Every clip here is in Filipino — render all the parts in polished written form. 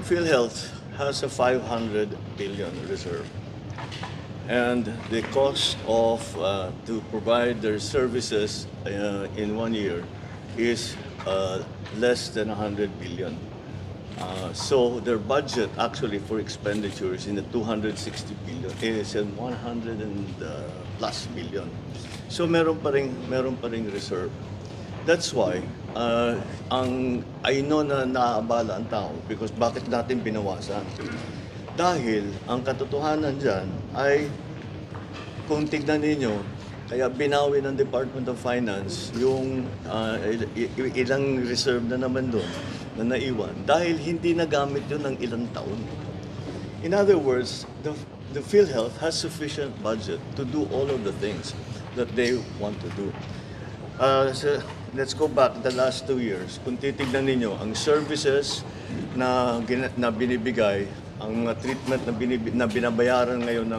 PhilHealth has a 500 billion reserve, and the cost of to provide their services in 1 year is less than 100 billion. So their budget actually for expenditures in the 260 billion is in 100 and plus billion. So meron pa ring reserve. That's why I know na naaabala ang tao because bakit natin binawasan? Dahil ang katotohanan dyan ay kung tignan ninyo, kaya binawi ng Department of Finance yung ilang reserve na naman doon na naiwan dahil hindi nagamit yun ng ilang taon. In other words, the PhilHealth has sufficient budget to do all of the things that they want to do. So let's go back the last 2 years. Kung titignan ninyo, ang services na binibigay, ang mga treatment na binabayaran ngayon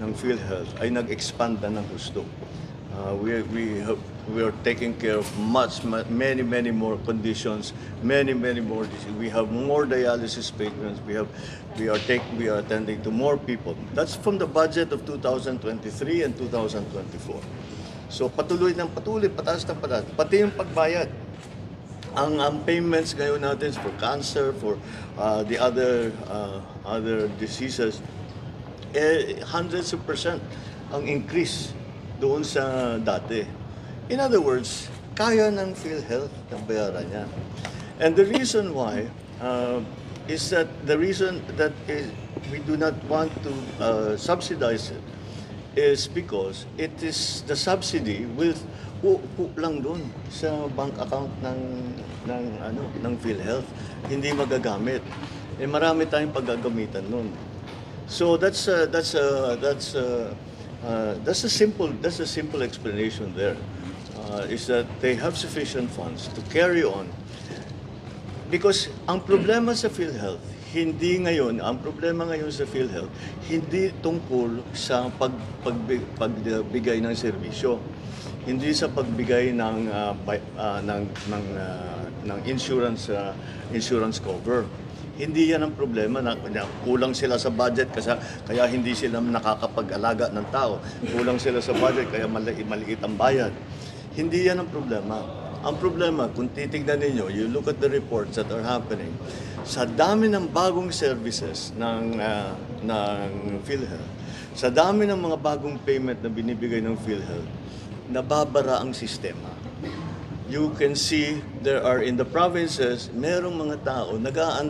ng PhilHealth ay nag-expand na ng gusto. We are taking care of many more conditions, many more diseases. We have more dialysis patients. We are attending to more people. That's from the budget of 2023 and 2024. So patuloy, pataas ng pataas. Pati yung pagbayad. Ang payments ngayon natin for cancer, for the other diseases, hundreds of percent ang increase doon sa dati. In other words, kaya ng PhilHealth na bayaran yan. And the reason why is that we do not want to subsidize it is because it is the subsidy will lang doon sa bank account ng PhilHealth, hindi magagamit. Eh marami tayong paggagamitan noon. So that's a simple explanation there. Is that they have sufficient funds to carry on. Because ang problema sa PhilHealth, ang problema ngayon sa PhilHealth, hindi tungkol sa pagbigay ng serbisyo. Hindi sa pagbigay ng insurance cover. Hindi yan ang problema na kulang sila sa budget kaya hindi sila nakakapag-alaga ng tao. Kulang sila sa budget kaya maliit ang bayad. Hindi yan ang problema. Ang problema, kung titignan ninyo, you look at the reports that are happening, sa dami ng bagong services ng PhilHealth, sa dami ng mga bagong payment na binibigay ng PhilHealth, nababara ang sistema. You can see there are in the provinces, merong mga tao nag-aantay